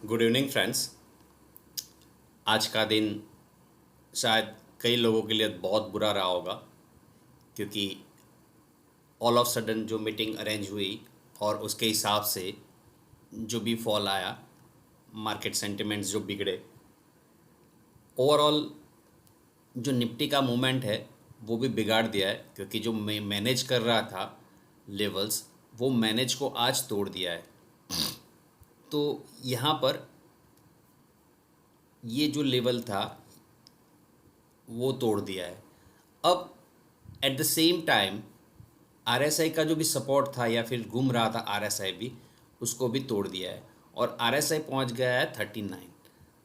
Good evening friends. आज का दिन शायद कई लोगों के लिए बहुत बुरा रहा होगा, क्योंकि ऑल ऑफ सडन जो मीटिंग अरेंज हुई और उसके हिसाब से जो भी फॉल आया, मार्केट सेंटिमेंट्स जो बिगड़े, ओवरऑल जो निफ्टी का मूवमेंट है वो भी बिगाड़ दिया है। क्योंकि जो मैं मैनेज कर रहा था लेवल्स, वो मैनेज को आज तोड़ दिया है। तो यहाँ पर ये जो लेवल था वो तोड़ दिया है। अब at the same time RSI का जो भी सपोर्ट था या फिर घूम रहा था आरएसआई भी, उसको भी तोड़ दिया है और आरएसआई पहुंच गया है 39।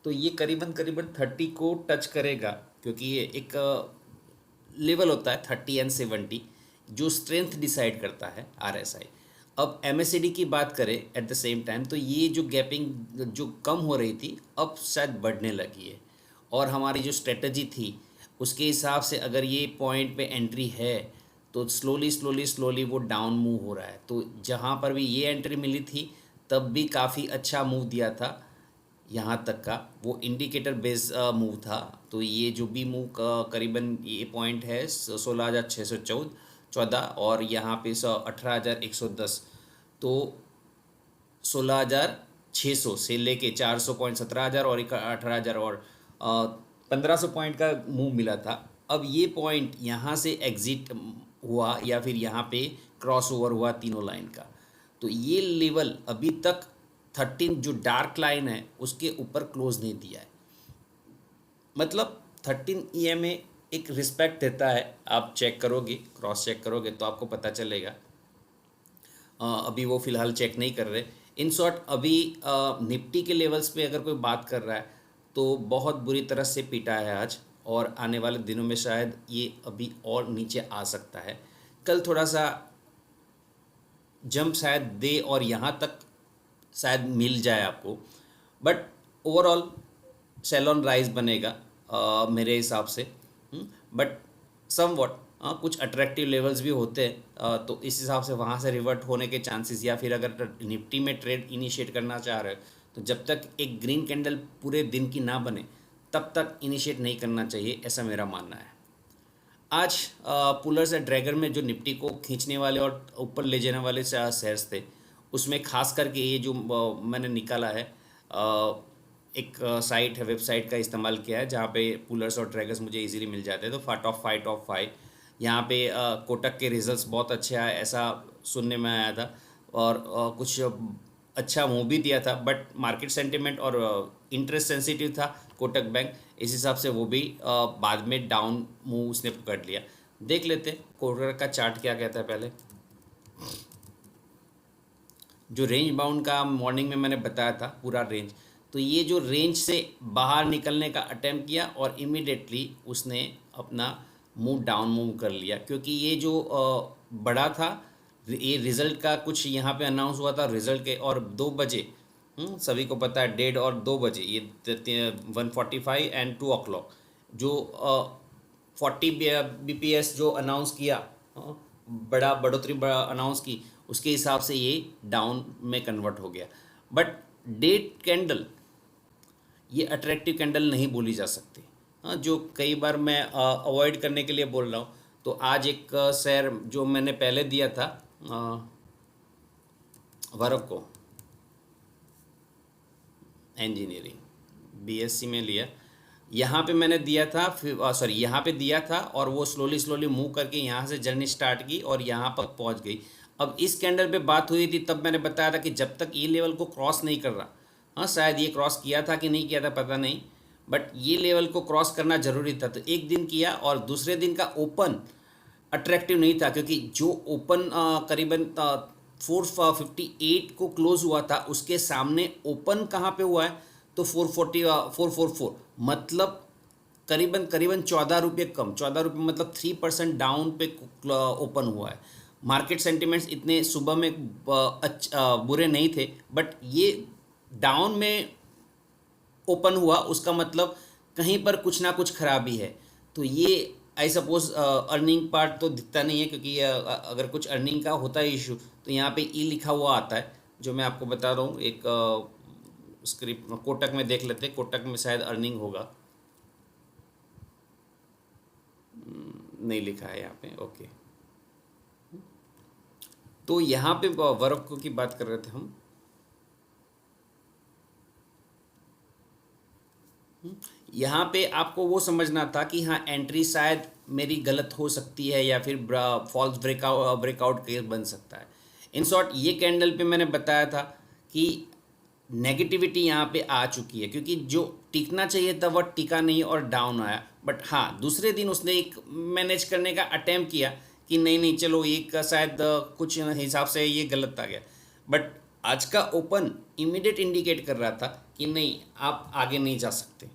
तो ये करीबन करीबन 30 को टच करेगा, क्योंकि ये एक लेवल होता है 30 एंड 70 जो स्ट्रेंथ डिसाइड करता है आरएसआई। अब एमएससीडी की बात करें एट द सेम टाइम, तो ये जो गैपिंग जो कम हो रही थी अब शायद बढ़ने लगी है। और हमारी जो स्ट्रेटजी थी उसके हिसाब से अगर ये पॉइंट पे एंट्री है तो स्लोली स्लोली स्लोली वो डाउन मूव हो रहा है। तो जहाँ पर भी ये एंट्री मिली थी तब भी काफ़ी अच्छा मूव दिया था। यहाँ तक का वो इंडिकेटर बेस मूव था। तो ये जो भी मूव करीबन ये पॉइंट है 16,614 और यहाँ पे 18,110। तो 16,600 से लेके 400 पॉइंट 17,000 और 18,000 और 1,500 पॉइंट का मूव मिला था। अब ये पॉइंट यहाँ से एग्जिट हुआ या फिर यहाँ पे क्रॉस ओवर हुआ तीनों लाइन का। तो ये लेवल अभी तक 13 जो डार्क लाइन है उसके ऊपर क्लोज नहीं दिया है। मतलब 13 ईएमए एक रिस्पेक्ट देता है। आप चेक करोगे, क्रॉस चेक करोगे तो आपको पता चलेगा। अभी वो फ़िलहाल चेक नहीं कर रहे। इन शॉर्ट अभी निफ्टी के लेवल्स पे अगर कोई बात कर रहा है तो बहुत बुरी तरह से पीटा है आज, और आने वाले दिनों में शायद ये अभी और नीचे आ सकता है। कल थोड़ा सा जंप शायद दे और यहाँ तक शायद मिल जाए आपको, बट ओवरऑल सेल राइज बनेगा मेरे हिसाब से। बट सम वॉट कुछ अट्रैक्टिव लेवल्स भी होते हैं, तो इस हिसाब से वहाँ से रिवर्ट होने के चांसेस, या फिर अगर निफ्टी में ट्रेड इनिशिएट करना चाह रहे हो तो जब तक एक ग्रीन कैंडल पूरे दिन की ना बने तब तक इनिशिएट नहीं करना चाहिए, ऐसा मेरा मानना है। आज पुलर्स एंड ड्रैगन में जो निफ्टी को खींचने वाले और ऊपर ले जाने वाले शेयर्स थे, उसमें खास करके ये जो मैंने निकाला है, एक साइट है, वेबसाइट का इस्तेमाल किया है जहाँ पे पुलर्स और ड्रैगन्स मुझे इजीली मिल जाते हैं। तो फाइट ऑफ फाइव यहाँ पे कोटक के रिजल्ट्स बहुत अच्छे आए ऐसा सुनने में आया था, और कुछ अच्छा मूव भी दिया था। बट मार्केट सेंटिमेंट और इंटरेस्ट सेंसिटिव था कोटक बैंक, इस हिसाब से वो भी बाद में डाउन मूव उसने पकड़ लिया। देख लेते हैं कोटक का चार्ट क्या कहता है पहले। जो रेंज बाउंड का मॉर्निंग में मैंने बताया था पूरा रेंज, तो ये जो रेंज से बाहर निकलने का अटेम्प्ट किया और इमीडिएटली उसने अपना मूव डाउन मूव कर लिया। क्योंकि ये जो बड़ा था, ये रिज़ल्ट का कुछ यहाँ पे अनाउंस हुआ था रिज़ल्ट के, और 2 बजे सभी को पता है 1:30 और 2 बजे ये 1:45 एंड 2 o'clock जो 40 BPS जो अनाउंस किया, बड़ा बढ़ोतरी बड़ा अनाउंस की, उसके हिसाब से ये डाउन में कन्वर्ट हो गया। बट डेट कैंडल ये अट्रैक्टिव कैंडल नहीं बोली जा सकती, जो कई बार मैं अवॉइड करने के लिए बोल रहा हूँ। तो आज एक शेयर जो मैंने पहले दिया था वर्क को इंजीनियरिंग बीएससी में लिया, यहाँ पे मैंने दिया था, फिर सॉरी यहाँ पे दिया था और वो स्लोली स्लोली मूव करके यहाँ से जर्नी स्टार्ट की और यहाँ पर पहुँच गई। अब इस कैंडल पे बात हुई थी तब मैंने बताया था कि जब तक ये लेवल को क्रॉस नहीं कर रहा, हाँ शायद ये क्रॉस किया था कि नहीं किया था पता नहीं, बट ये लेवल को क्रॉस करना ज़रूरी था। तो एक दिन किया और दूसरे दिन का ओपन अट्रैक्टिव नहीं था, क्योंकि जो ओपन करीबन 458 को क्लोज हुआ था उसके सामने ओपन कहाँ पे हुआ है तो 444, मतलब करीबन करीबन 14 रुपये कम, 14 रुपये मतलब 3% डाउन पे ओपन हुआ है। मार्केट सेंटिमेंट्स इतने सुबह में बुरे नहीं थे, बट ये डाउन में ओपन हुआ, उसका मतलब कहीं पर कुछ ना कुछ खराबी है। तो ये आई सपोज अर्निंग पार्ट तो दिखता नहीं है, क्योंकि अगर कुछ अर्निंग का होता है इशू तो यहाँ पे ई लिखा हुआ आता है, जो मैं आपको बता रहा हूँ। एक स्क्रिप्ट कोटक में देख लेते, कोटक में शायद अर्निंग होगा। नहीं लिखा है यहाँ पे, ओके। तो यहाँ पे वर्क की बात कर रहे थे हम। यहाँ पे आपको वो समझना था कि हाँ एंट्री शायद मेरी गलत हो सकती है या फिर फॉल्स ब्रेकआउट केस बन सकता है। इन शॉर्ट ये कैंडल पे मैंने बताया था कि नेगेटिविटी यहाँ पे आ चुकी है, क्योंकि जो टिकना चाहिए था वह टिका नहीं और डाउन आया। बट हाँ दूसरे दिन उसने एक मैनेज करने का अटेम्प्ट किया कि नहीं नहीं चलो एक शायद कुछ हिसाब से ये गलत आ गया। बट आज का ओपन इमीडिएट इंडिकेट कर रहा था कि नहीं आप आगे नहीं जा सकते।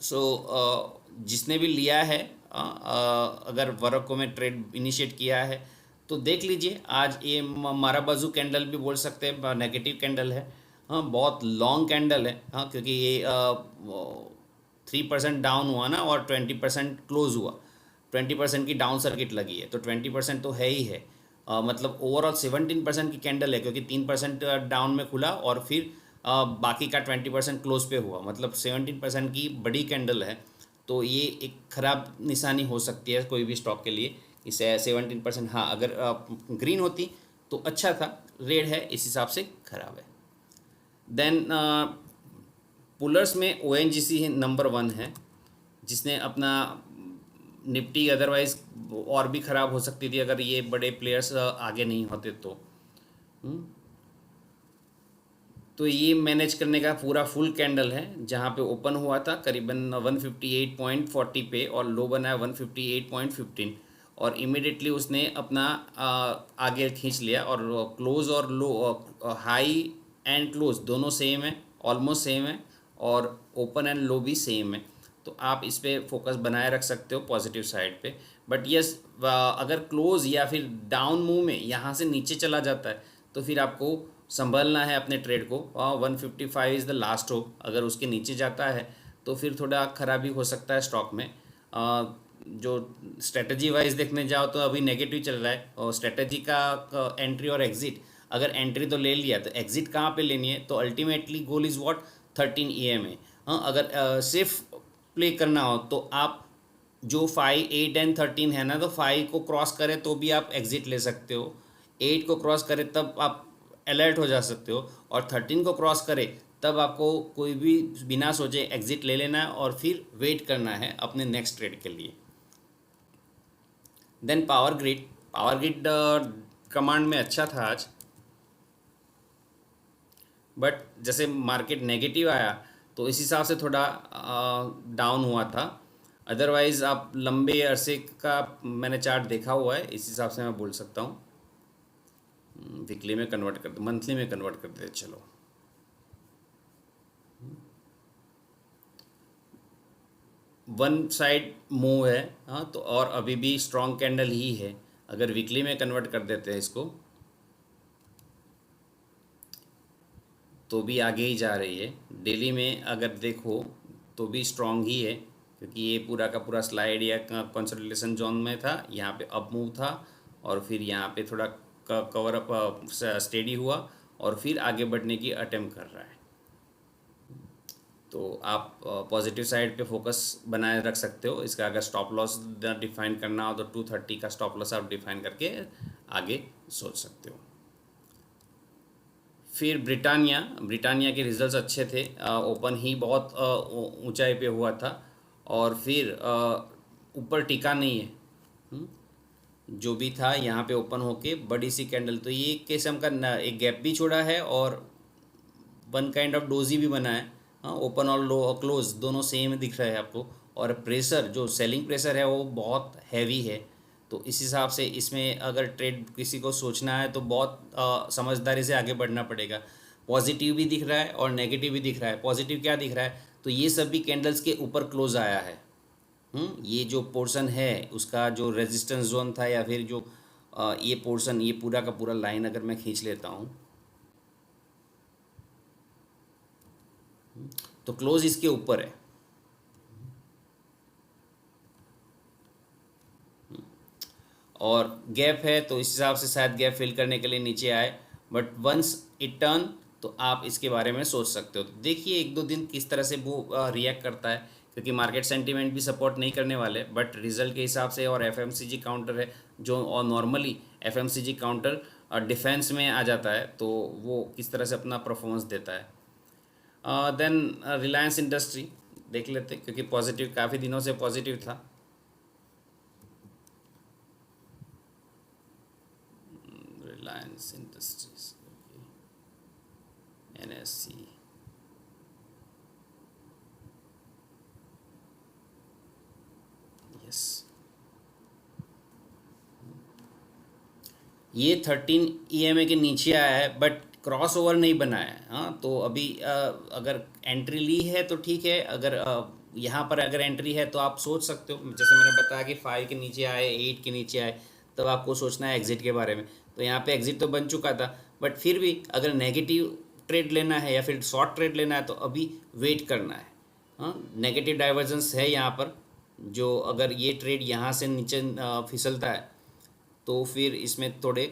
सो जिसने भी लिया है अगर वर्क को में ट्रेड इनिशिएट किया है तो देख लीजिए, आज ये मारा बाजू कैंडल भी बोल सकते हैं, नेगेटिव कैंडल है। हाँ बहुत लॉन्ग कैंडल है, हाँ क्योंकि ये 3% डाउन हुआ ना और 20% क्लोज हुआ, 20% की डाउन सर्किट लगी है, तो 20% तो है ही है। मतलब ओवरऑल 17% की कैंडल है, क्योंकि 3% डाउन में खुला और फिर बाकी का 20% क्लोज पे हुआ, मतलब 17% की बड़ी कैंडल है। तो ये एक ख़राब निशानी हो सकती है कोई भी स्टॉक के लिए। इसे 17%, हाँ अगर ग्रीन होती तो अच्छा था, रेड है इस हिसाब से ख़राब है। देन पुलर्स में ONGC नंबर 1 है, जिसने अपना निफ्टी अदरवाइज और भी ख़राब हो सकती थी अगर ये बड़े प्लेयर्स आगे नहीं होते तो। तो ये मैनेज करने का पूरा फुल कैंडल है, जहाँ पे ओपन हुआ था करीबन 158.40 पे और लो बना है 158.15, और इमिडिएटली उसने अपना आगे खींच लिया और क्लोज और लो हाई एंड क्लोज दोनों सेम है, ऑलमोस्ट सेम है, और ओपन एंड लो भी सेम है। तो आप इस पर फोकस बनाए रख सकते हो पॉजिटिव साइड पे। बट यस अगर क्लोज या फिर डाउन मूव में यहाँ से नीचे चला जाता है तो फिर आपको संभलना है अपने ट्रेड को। 155 इज़ द लास्ट हो, अगर उसके नीचे जाता है तो फिर थोड़ा खराबी हो सकता है स्टॉक में। जो स्ट्रेटजी वाइज देखने जाओ तो अभी नेगेटिव चल रहा है, और स्ट्रेटजी का एंट्री और एग्जिट, अगर एंट्री तो ले लिया तो एग्जिट कहाँ पे लेनी है, तो ultimately goal is what 13 EMA। हाँ अगर सिर्फ प्ले करना हो तो आप जो 5, 8 एंड 13 है ना, तो 5 को क्रॉस करे तो भी आप एग्जिट ले सकते हो, 8 को क्रॉस करे तब आप अलर्ट हो जा सकते हो, और 13 को क्रॉस करे तब आपको कोई भी बिना सोचे एग्जिट ले लेना है और फिर वेट करना है अपने नेक्स्ट ट्रेड के लिए। देन पावर ग्रिड कमांड में अच्छा था आज, बट जैसे मार्केट नेगेटिव आया तो इस हिसाब से थोड़ा डाउन हुआ था। अदरवाइज़ आप लंबे अरसे का मैंने चार्ट देखा हुआ है, इस हिसाब से मैं बोल सकता हूँ। वीकली में कन्वर्ट कर दो, मंथली में कन्वर्ट कर देते चलो। वन साइड मूव है, हाँ तो और अभी भी स्ट्रॉन्ग कैंडल ही है। अगर वीकली में कन्वर्ट कर देते हैं इसको तो भी आगे ही जा रही है। डेली में अगर देखो तो भी स्ट्रॉन्ग ही है, क्योंकि ये पूरा का पूरा स्लाइड या कंसोलिडेशन जोन में था, यहाँ पे अप मूव था और फिर यहाँ पे थोड़ा कवर अप स्टेडी हुआ और फिर आगे बढ़ने की अटेम्प्ट कर रहा है। तो आप पॉजिटिव साइड पे फोकस बनाए रख सकते हो। इसका अगर स्टॉप लॉस डिफाइन करना हो तो 230 का स्टॉप लॉस आप डिफाइन करके आगे सोच सकते हो। फिर ब्रिटानिया के रिजल्ट्स अच्छे थे, ओपन ही बहुत ऊंचाई पे हुआ था और फिर ऊपर टिका नहीं है। जो भी था यहाँ पे ओपन होके बड़ी सी कैंडल, तो ये किस्म का एक गैप भी छोड़ा है और वन काइंड ऑफ डोजी भी बना है। हाँ ओपन और लो क्लोज दोनों सेम दिख रहा है आपको, और प्रेशर जो सेलिंग प्रेशर है वो बहुत हैवी है। तो इस हिसाब से इसमें अगर ट्रेड किसी को सोचना है तो बहुत समझदारी से आगे बढ़ना पड़ेगा। पॉजिटिव भी दिख रहा है और नेगेटिव भी दिख रहा है। पॉजिटिव क्या दिख रहा है, तो ये सभी कैंडल्स के ऊपर क्लोज आया है। ये जो पोर्शन है उसका जो रेजिस्टेंस जोन था या फिर जो ये पोर्शन, ये पूरा का पूरा लाइन अगर मैं खींच लेता हूँ तो क्लोज इसके ऊपर है। और गैप है तो इस हिसाब से शायद गैप फिल करने के लिए नीचे आए, बट वंस इट टर्न तो आप इसके बारे में सोच सकते हो। तो देखिए एक दो दिन किस तरह से वो रिएक्ट करता है, क्योंकि मार्केट सेंटीमेंट भी सपोर्ट नहीं करने वाले, बट रिजल्ट के हिसाब से और एफएमसीजी काउंटर है जो, और नॉर्मली एफएमसीजी काउंटर डिफेंस में आ जाता है, तो वो किस तरह से अपना परफॉर्मेंस देता है। देन रिलायंस इंडस्ट्री देख लेते हैं, क्योंकि पॉजिटिव काफ़ी दिनों से पॉजिटिव था। रिलायंस इंडस्ट्रीज, एनएससी, यस, ये 13 EMA के नीचे आया है बट क्रॉस ओवर नहीं बना है। हाँ, तो अभी अगर एंट्री ली है तो ठीक है, अगर यहाँ पर अगर एंट्री है तो आप सोच सकते हो, जैसे मैंने बताया कि 5 के नीचे आए, 8 के नीचे आए, तब आपको सोचना है एग्ज़िट के बारे में। तो यहाँ पे एग्ज़िट तो बन चुका था, बट फिर भी अगर नेगेटिव ट्रेड लेना है या फिर शॉर्ट ट्रेड लेना है तो अभी वेट करना है। हाँ, नेगेटिव डाइवर्जेंस है यहाँ पर, जो अगर ये ट्रेड यहाँ से नीचे फिसलता है तो फिर इसमें थोड़े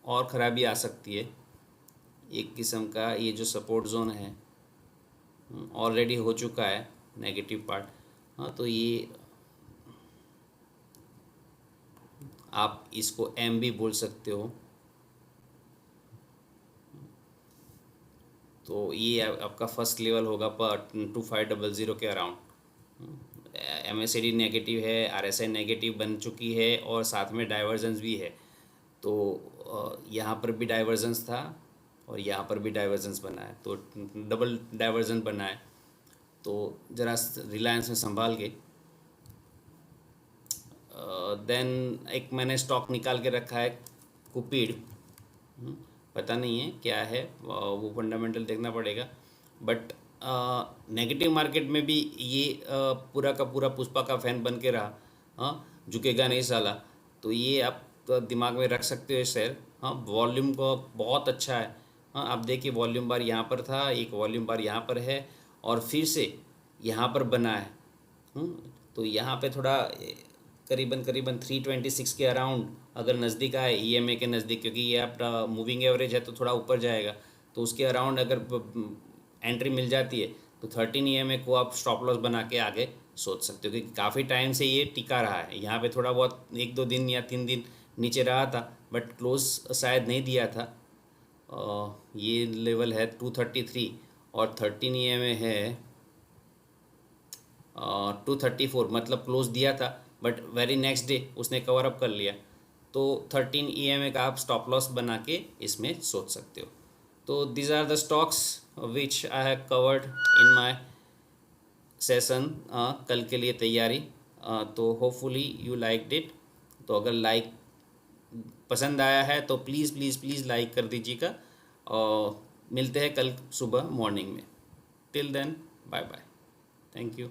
और ख़राबी आ सकती है। एक किस्म का ये जो सपोर्ट जोन है ऑलरेडी हो चुका है नेगेटिव पार्ट। हाँ, तो ये आप इसको एम भी बोल सकते हो। तो ये आपका फर्स्ट लेवल होगा पर 2500 के अराउंड। MACD नेगेटिव है, RSI नेगेटिव बन चुकी है और साथ में डाइवर्जेंस भी है। तो यहाँ पर भी डाइवर्जेंस था और यहाँ पर भी डाइवर्जेंस बना है, तो डबल डाइवर्जन बना है। तो ज़रा रिलायंस में संभाल के। देन एक मैंने स्टॉक निकाल के रखा है कुपीड। पता नहीं है क्या है, वो फंडामेंटल देखना पड़ेगा, बट नेगेटिव मार्केट में भी ये पूरा का पूरा पुष्पा का फैन बन के रहा। हाँ, झुकेगा नहीं साला। तो ये आप दिमाग में रख सकते हो शेयर। हाँ, वॉल्यूम को बहुत अच्छा है। हाँ, आप देखिए वॉल्यूम बार यहाँ पर था, एक वॉल्यूम बार यहाँ पर है और फिर से यहाँ पर बना है। तो यहाँ पे थोड़ा करीबन करीबन 326 के अराउंड अगर नज़दीक आए EMA के नज़दीक, क्योंकि ये आपका मूविंग एवरेज है तो थोड़ा ऊपर जाएगा, तो उसके अराउंड अगर एंट्री मिल जाती है तो 13 EMA को आप स्टॉप लॉस बना के आगे सोच सकते हो, क्योंकि काफ़ी टाइम से ये टिका रहा है। यहाँ पे थोड़ा बहुत 1-2 दिन या 3 दिन नीचे रहा था, बट क्लोज शायद नहीं दिया था। ये लेवल है 233 और 13 EMA है 234, मतलब क्लोज दिया था बट वेरी नेक्स्ट डे उसने कवर अप कर लिया। तो 13 EMA का आप स्टॉप लॉस बना के इसमें सोच सकते हो। तो these are the stocks which I have covered in my session. कल के लिए तैयारी। तो होपफुली यू लाइक्ड इट। तो अगर लाइक पसंद आया है तो प्लीज़ प्लीज़ प्लीज़ लाइक कर दीजिएगा, और मिलते हैं कल सुबह मॉर्निंग में। Till then, bye bye, thank you.